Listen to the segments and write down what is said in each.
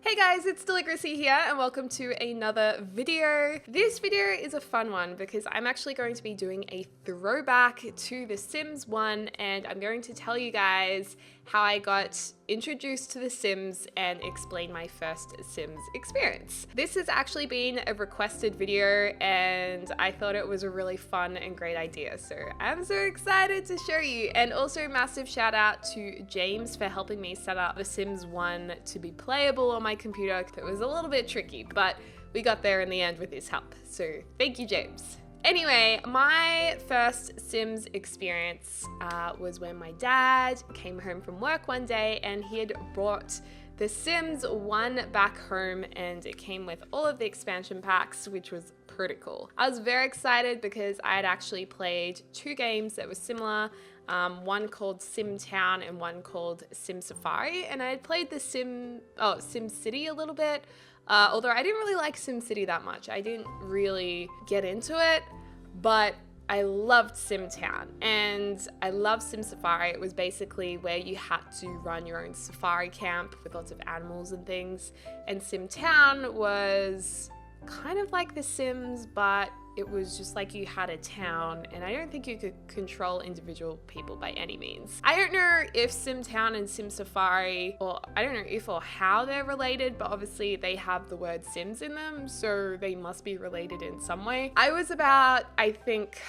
Hey guys, it's Deligracy here and welcome to another video. This video is a fun one because I'm actually going to be doing a throwback to The Sims 1 and I'm going to tell you guys how I got introduced to The Sims and explain my first Sims experience. This has actually been a requested video and I thought it was a really fun and great idea, so I'm so excited to show you. And also massive shout out to James for helping me set up The Sims 1 to be playable on my computer. It was a little bit tricky, but we got there in the end with his help, so thank you, James. Anyway, my first Sims experience was when my dad came home from work one day and he had brought The Sims 1 back home and it came with all of the expansion packs, which was pretty cool. I was very excited because I had actually played two games that were similar, one called Sim Town and one called Sim Safari, and I had played the Sim City a little bit. Although I didn't really like SimCity that much. I didn't really get into it, but I loved Sim Town and I loved Sim Safari. It was basically where you had to run your own safari camp with lots of animals and things. And Sim Town was kind of like The Sims, but it was just like you had a town and I don't think you could control individual people by any means. I don't know if Sim Town and Sim Safari, or I don't know if or how they're related, but obviously they have the word Sims in them, so they must be related in some way. I was about, I think,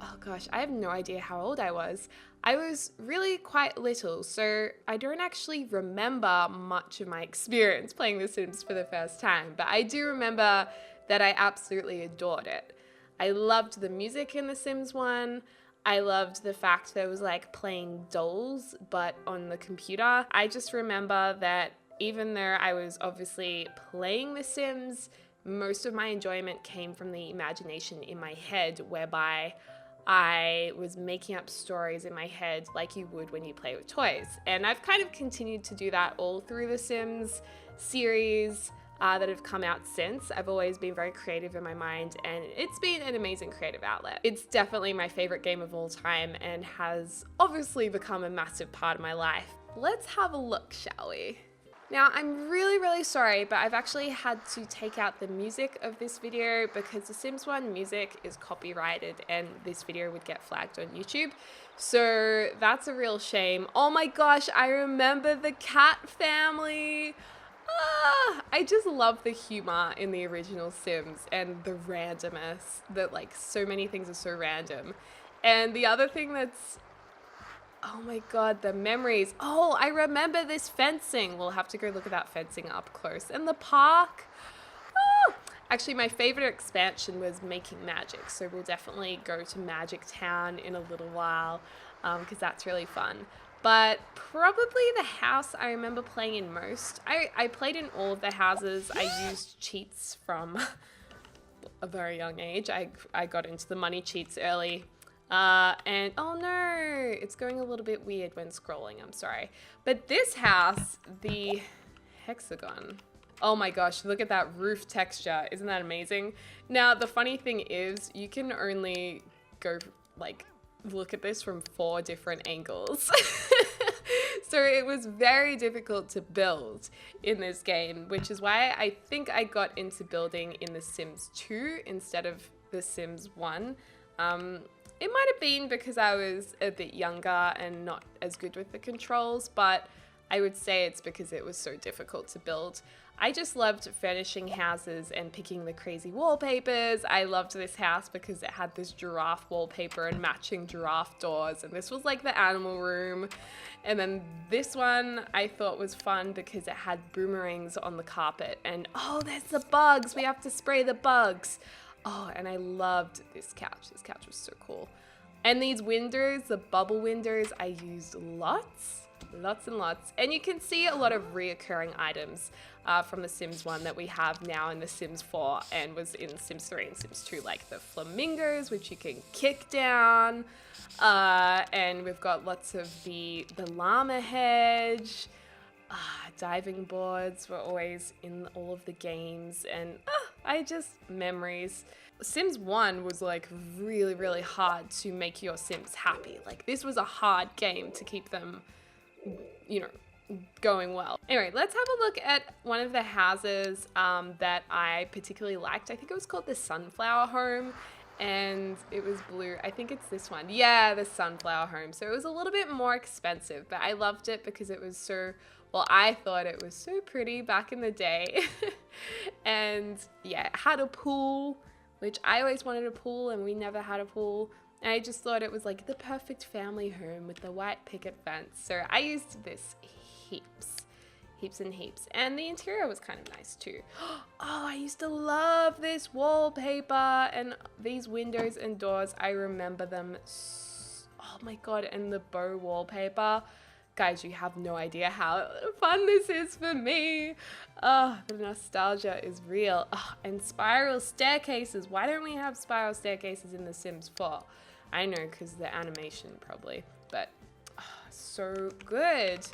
oh gosh, I have no idea how old I was. I was really quite little, so I don't actually remember much of my experience playing The Sims for the first time, but I do remember that I absolutely adored it. I loved the music in The Sims 1. I loved the fact that it was like playing dolls, but on the computer. I just remember that even though I was obviously playing The Sims, most of my enjoyment came from the imagination in my head, whereby I was making up stories in my head like you would when you play with toys. And I've kind of continued to do that all through The Sims series that have come out since. I've always been very creative in my mind and it's been an amazing creative outlet. It's definitely my favorite game of all time and has obviously become a massive part of my life. Let's have a look, shall we? Now, I'm really sorry, but I've actually had to take out the music of this video because The Sims 1 music is copyrighted and this video would get flagged on YouTube. So that's a real shame. Oh my gosh, I remember the cat family. I just love the humor in the original Sims and the randomness that like so many things are so random. And the other thing that's, oh my god, the memories. Oh, I remember this fencing. We'll have to go look at that fencing up close. And the park. Oh. Actually, my favorite expansion was making magic. So we'll definitely go to Magic Town in a little while because that's really fun. But probably the house I remember playing in most. I played in all of the houses. I used cheats from a very young age. I got into the money cheats early. And oh no, it's going a little bit weird when scrolling, I'm sorry. But this house, the hexagon. Oh my gosh, look at that roof texture. Isn't that amazing? Now, the funny thing is you can only go like look at this from 4 different angles. So it was very difficult to build in this game, which is why I think I got into building in The Sims 2 instead of The Sims 1. It might have been because I was a bit younger and not as good with the controls, but I would say it's because it was so difficult to build. I just loved furnishing houses and picking the crazy wallpapers. I loved this house because it had this giraffe wallpaper and matching giraffe doors, and this was like the animal room. And then this one I thought was fun because it had boomerangs on the carpet, and oh, there's the bugs. We have to spray the bugs. Oh, and I loved this couch. This couch was so cool. And these windows, the bubble windows, I used lots and lots. And you can see a lot of reoccurring items from The Sims 1 that we have now in The Sims 4 and was in Sims 3 and Sims 2, like the flamingos, which you can kick down. And we've got lots of the llama hedge. Diving boards were always in all of the games, and memories. Sims 1 was like really hard to make your Sims happy. Like this was a hard game to keep them, you know, going well. Anyway, let's have a look at one of the houses that I particularly liked. I think it was called the Sunflower Home, and it was blue. I think it's this one. Yeah, the Sunflower Home. So it was a little bit more expensive, but I loved it because it was so, well, I thought it was so pretty back in the day. And yeah, it had a pool, which I always wanted a pool, and we never had a pool. And I just thought it was like the perfect family home with the white picket fence. So I used this heaps and heaps. And the interior was kind of nice too. Oh, I used to love this wallpaper and these windows and doors. I remember them. Oh my God. And the bow wallpaper. Guys, you have no idea how fun this is for me. Oh, the nostalgia is real. Oh, and spiral staircases. Why don't we have spiral staircases in The Sims 4? I know, because the animation probably, but oh, so good.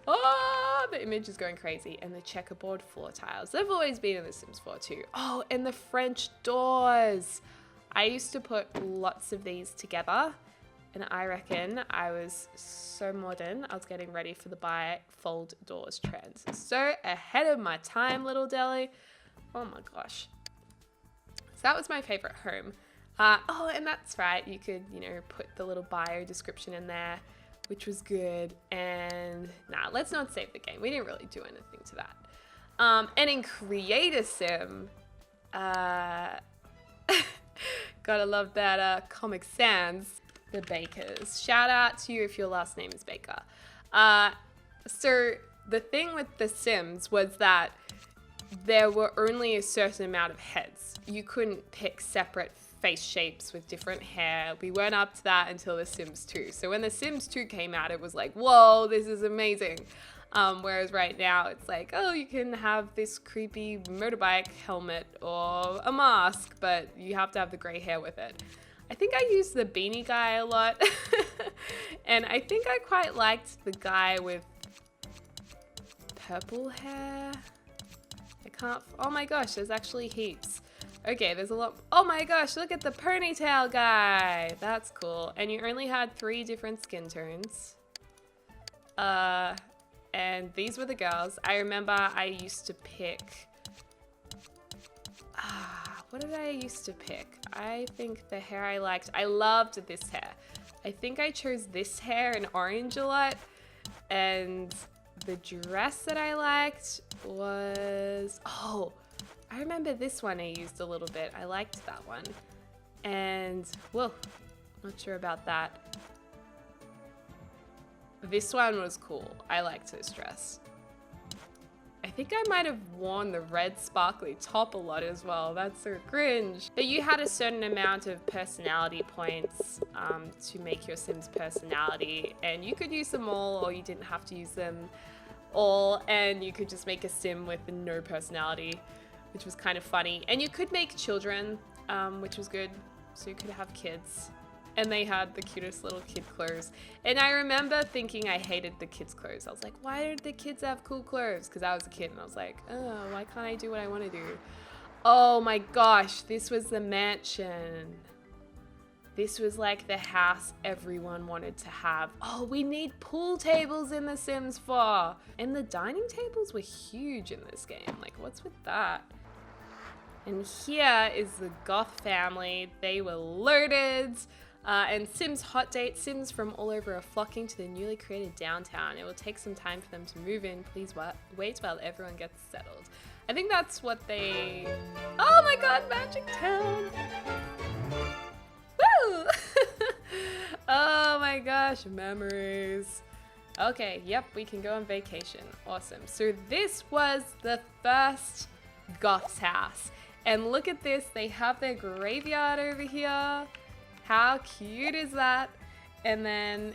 Oh, the image is going crazy. And the checkerboard floor tiles. They've always been in The Sims 4 too. Oh, and the French doors. I used to put lots of these together. And I reckon I was so modern. I was getting ready for the bifold doors trend. So ahead of my time, little Deli. Oh my gosh. So that was my favorite home. Oh, and that's right. You could, you know, put the little bio description in there, which was good. And nah, let's not save the game. We didn't really do anything to that. And in Create a Sim, gotta love that Comic Sans, the Bakers. Shout out to you if your last name is Baker. So the thing with The Sims was that there were only a certain amount of heads. You couldn't pick separate face shapes with different hair. We weren't up to that until The Sims 2. So when The Sims 2 came out, it was like, whoa, this is amazing. Whereas right now it's like, oh, you can have this creepy motorbike helmet or a mask, but you have to have the gray hair with it. I think I used the beanie guy a lot. And I think I quite liked the guy with purple hair. I can't, oh my gosh, there's actually heaps. Okay, there's a lot. Oh my gosh, look at the ponytail guy. That's cool. And you only had 3 different skin tones. And these were the girls. I remember I used to pick, what did I used to pick? I think the hair I liked, I loved this hair. I think I chose this hair in orange a lot. And the dress that I liked was, oh, I remember this one I used a little bit. I liked that one. And, whoa, not sure about that. This one was cool. I liked this dress. I think I might have worn the red sparkly top a lot as well. That's so cringe. But you had a certain amount of personality points to make your Sims personality. And you could use them all, or you didn't have to use them all. And you could just make a Sim with no personality, which was kind of funny. And you could make children, which was good. So you could have kids. And they had the cutest little kid clothes. And I remember thinking I hated the kids' clothes. I was like, why don't the kids have cool clothes? Because I was a kid and I was like, oh, why can't I do what I want to do? Oh my gosh, this was the mansion. This was like the house everyone wanted to have. Oh, we need pool tables in The Sims 4. And the dining tables were huge in this game. Like, what's with that? And here is the Goth family. They were loaded. And Sims hot date. Sims from all over are flocking to the newly created downtown. It will take some time for them to move in. Please wait while everyone gets settled. I think that's what they... Oh my god, Magic Town! Woo! Oh my gosh, memories. Okay, yep, we can go on vacation. Awesome. So this was the first Goth's house. And look at this, they have their graveyard over here. How cute is that? And then,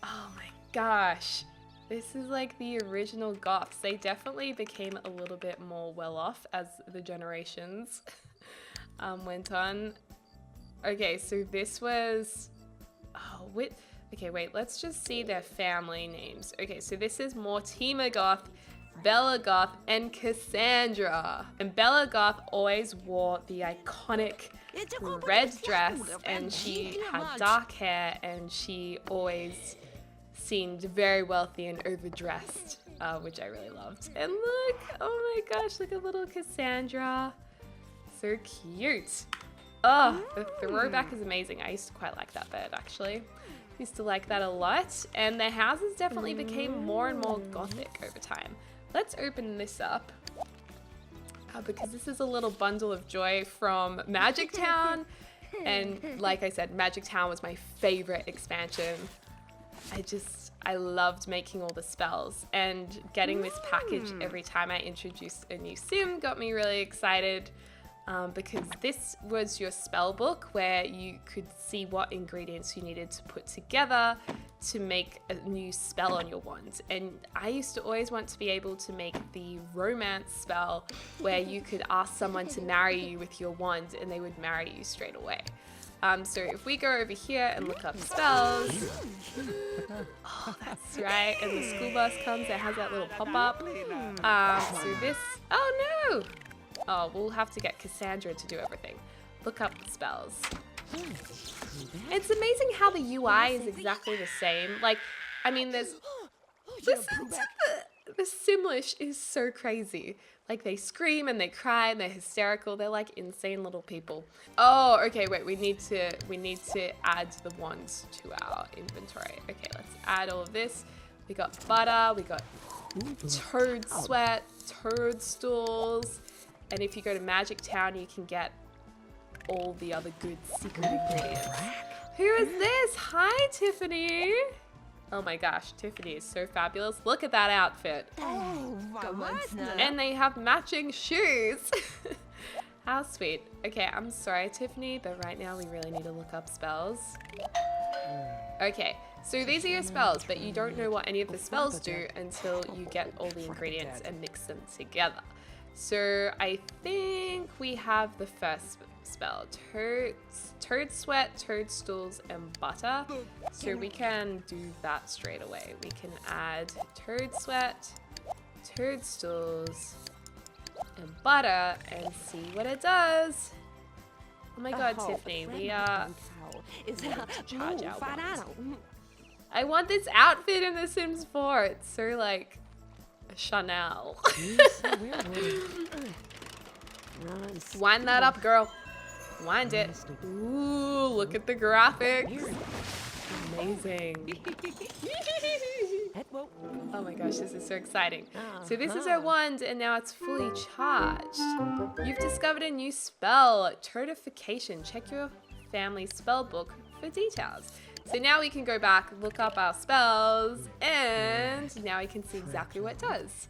oh my gosh, this is like the original Goths. They definitely became a little bit more well off as the generations went on. Okay, so this was, oh, okay, wait, let's just see their family names. Okay, so this is Mortimer Goth, Bella Goth, and Cassandra. And Bella Goth always wore the iconic red dress, and she had dark hair, and she always seemed very wealthy and overdressed. which I really loved. And look, oh my gosh, look at little Cassandra. So cute. Oh, the throwback is amazing. I used to quite like that bed, actually. Used to like that a lot. And the houses definitely became more and more gothic over time. Let's open this up. Because this is a little bundle of joy from Magic Town. And like I said, Magic Town was my favorite expansion. I loved making all the spells, and getting this package every time I introduced a new sim got me really excited. Because this was your spell book where you could see what ingredients you needed to put together to make a new spell on your wand. And I used to always want to be able to make the romance spell where you could ask someone to marry you with your wand and they would marry you straight away. So if we go over here and look up spells, oh, that's right, and the school bus comes, it has that little pop-up. So this, oh no! Oh, we'll have to get Cassandra to do everything. Look up spells. It's amazing how the UI is exactly the same. Like, I mean, listen to the Simlish is so crazy. Like, they scream and they cry and they're hysterical. They're like insane little people. Oh, okay, wait, we need to add the wands to our inventory. Okay, let's add all of this. We got butter, we got toad sweat, toadstools. And if you go to Magic Town, you can get all the other good secret ingredients. Who is this? Hi, Tiffany. Oh my gosh, Tiffany is so fabulous. Look at that outfit. Oh, and they have matching shoes. How sweet. Okay, I'm sorry, Tiffany, but right now we really need to look up spells. Okay, so these are your spells, but you don't know what any of the spells do until you get all the ingredients and mix them together. So I think we have the first spell, toad sweat, toadstools, and butter. So we can do that straight away. We can add toad sweat, toadstools, and butter and see what it does. Oh my god, Tiffany, we are charge our wands. I want this outfit in The Sims 4. It's so like Chanel. Wind that up, girl. Wind it. Ooh, look at the graphics. Amazing. Oh my gosh, this is so exciting. So this is our wand, and now it's fully charged. You've discovered a new spell, Toadification. Check your family spell book for details. So now we can go back, look up our spells, and now we can see exactly what it does.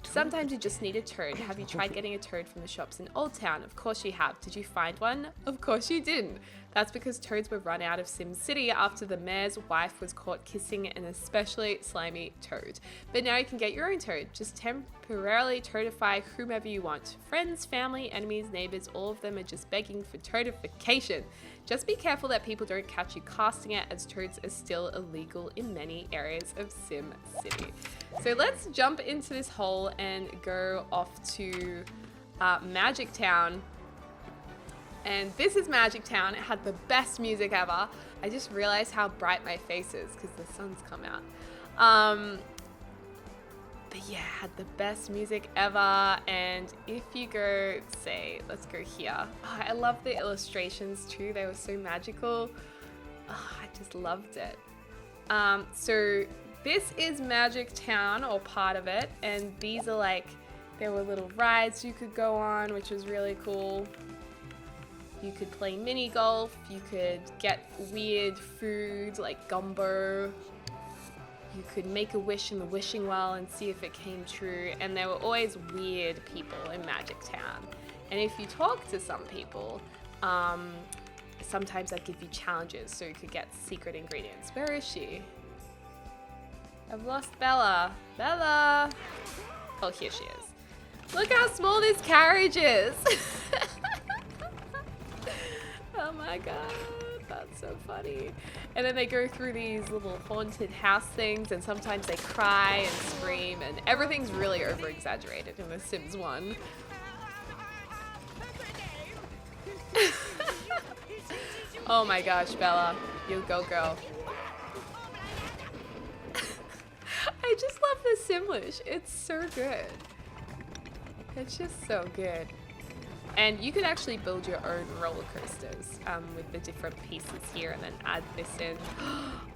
Sometimes you just need a toad. Have you tried getting a toad from the shops in Old Town? Of course you have. Did you find one? Of course you didn't. That's because toads were run out of Sim City after the mayor's wife was caught kissing an especially slimy toad. But now you can get your own toad. Just temporarily toadify whomever you want. Friends, family, enemies, neighbors, all of them are just begging for toadification. Just be careful that people don't catch you casting it, as toads are still illegal in many areas of Sim City. So let's jump into this hole and go off to Magic Town. And this is Magic Town. It had the best music ever. I just realized how bright my face is because the sun's come out. But yeah, it had the best music ever. And if you go, say, let's go here. Oh, I love the illustrations too. They were so magical. Oh, I just loved it. So this is Magic Town, or part of it. And these are like, there were little rides you could go on, which was really cool. You could play mini golf, you could get weird food like gumbo. You could make a wish in the wishing well and see if it came true. And there were always weird people in Magic Town. And if you talk to some people, sometimes they'd give you challenges so you could get secret ingredients. Where is she? I've lost Bella. Bella! Oh, here she is. Look how small this carriage is. Oh my god, that's so funny. And then they go through these little haunted house things, and sometimes they cry and scream, and everything's really over-exaggerated in The Sims 1. Oh my gosh, Bella, you go girl. I I just love the Simlish. It's so good. It's just so good. And you could actually build your own roller coasters with the different pieces here and then add this in.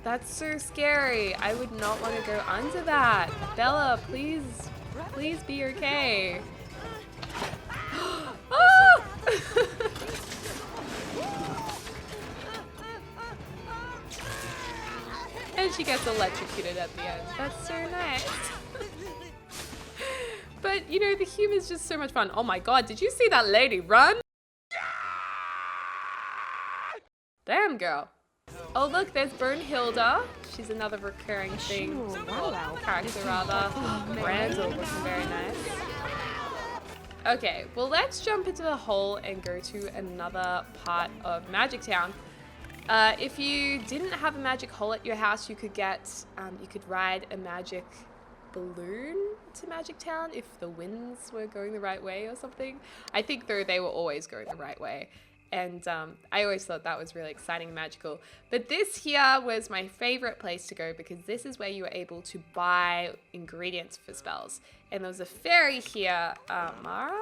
That's so scary. I would not want to go under that. Bella, please be okay. Oh! And she gets electrocuted at the end. That's so nice. But, you know, the humor's just so much fun. Oh my god, did you see that lady run? Damn, girl. Oh, look, there's Bernhilda. She's another recurring thing. Character, rather. Randall looking very nice. Okay, well, let's jump into the hole and go to another part of Magic Town. If you didn't have a magic hole at your house, you could you could ride a magic balloon to Magic Town if the winds were going the right way or something. I think though they were always going the right way, and I always thought that was really exciting and magical. But this here was my favorite place to go because this is where you were able to buy ingredients for spells. And there was a fairy here, Mara,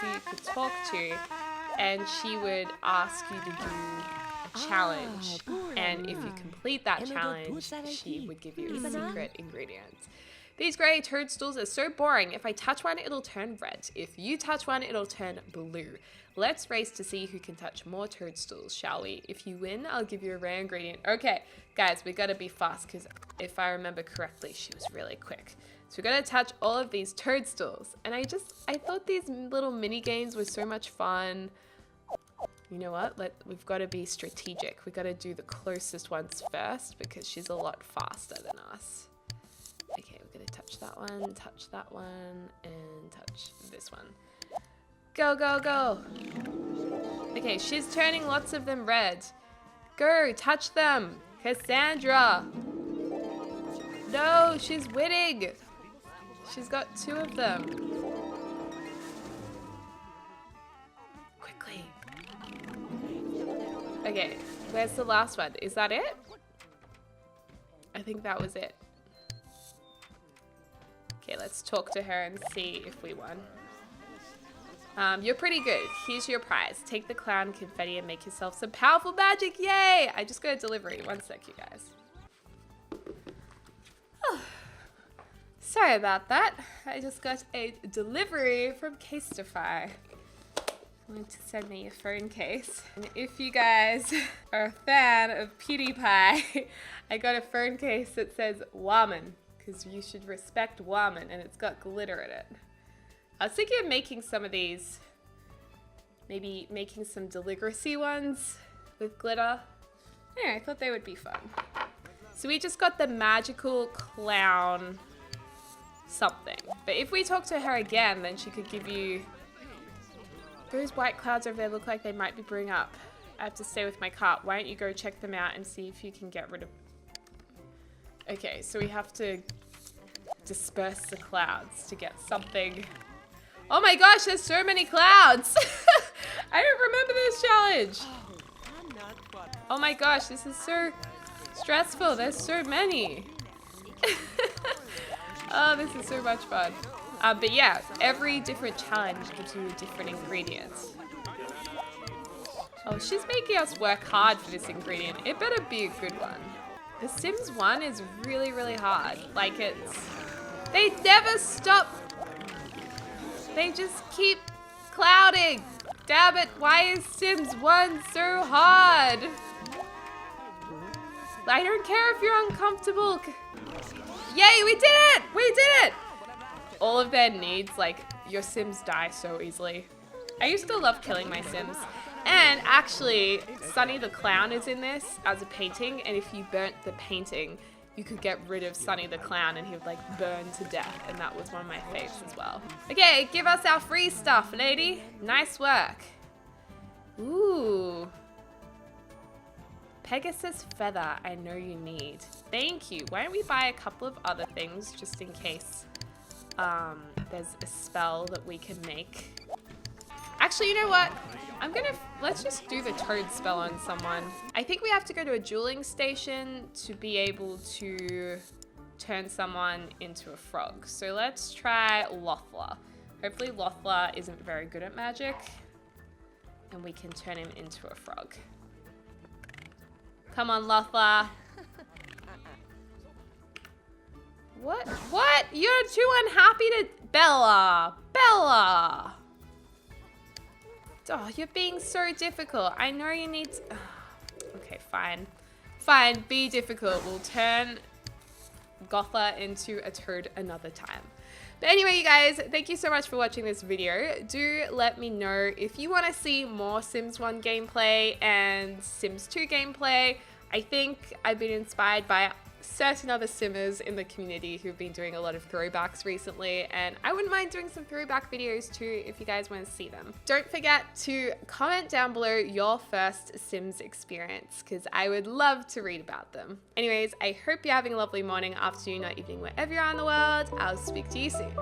who you could talk to, and she would ask you to do a challenge, and if you complete that challenge, she would give you a secret ingredient. These grey toadstools are so boring. If I touch one, it'll turn red. If you touch one, it'll turn blue. Let's race to see who can touch more toadstools, shall we? If you win, I'll give you a rare ingredient. Okay, guys, we gotta be fast because if I remember correctly, she was really quick. So we're gonna touch all of these toadstools. And I thought these little mini games were so much fun. You know what? We've got to be strategic. We've got to do the closest ones first because she's a lot faster than us. Okay, we're going to touch that one, and touch this one. Go, go, go. Okay, she's turning lots of them red. Go, touch them. Cassandra. No, she's winning. She's got 2 of them. Quickly. Okay, where's the last one? Is that it? I think that was it. Okay, let's talk to her and see if we won. You're pretty good. Here's your prize. Take the clown confetti and make yourself some powerful magic. Yay! I just got a delivery. One sec, you guys. Oh, sorry about that. I just got a delivery from Casetify. Going to send me a phone case. And if you guys are a fan of PewDiePie, I got a phone case that says Woman, because you should respect woman, and it's got glitter in it. I was thinking of making some of these, maybe making some Deligracy ones with glitter. Yeah, I thought they would be fun. So we just got the magical clown something. But if we talk to her again, then she could give you those white clouds over there. Look like they might be brewing up. I have to stay with my cart. Why don't you go check them out and see if you can get rid of... Okay, so we have to disperse the clouds to get something. Oh my gosh, there's so many clouds. I don't remember this challenge. Oh my gosh, this is so stressful. There's so many. Oh, this is so much fun. But yeah, every different challenge gives you a different ingredient. Oh, she's making us work hard for this ingredient. It better be a good one. The Sims 1 is really, really hard. Like they never stop. They just keep clouding. Damn it, why is Sims 1 so hard? I don't care if you're uncomfortable. Yay, we did it! We did it! All of their needs, like, your Sims die so easily. I used to love killing my Sims. And actually, Sunny the Clown is in this as a painting, and if you burnt the painting, you could get rid of Sunny the Clown and he would, like, burn to death, and that was one of my faves as well. Okay, give us our free stuff, lady. Nice work. Ooh. Pegasus feather, I know you need. Thank you. Why don't we buy a couple of other things just in case there's a spell that we can make. Actually, you know what? Let's just do the toad spell on someone. I think we have to go to a dueling station to be able to turn someone into a frog. So let's try Lothla. Hopefully Lothla isn't very good at magic and we can turn him into a frog. Come on, Lothla. What? What? You're too unhappy to... Bella! Bella! Oh, you're being so difficult. I know you need to... Okay, fine. Fine, be difficult. We'll turn Gotha into a toad another time. But anyway, you guys, thank you so much for watching this video. Do let me know if you want to see more Sims 1 gameplay and Sims 2 gameplay. I think I've been inspired by certain other Simmers in the community who've been doing a lot of throwbacks recently, and I wouldn't mind doing some throwback videos too if you guys want to see them. Don't forget to comment down below your first Sims experience, because I would love to read about them. Anyways, I hope you're having a lovely morning, afternoon, or evening wherever you are in the world. I'll speak to you soon.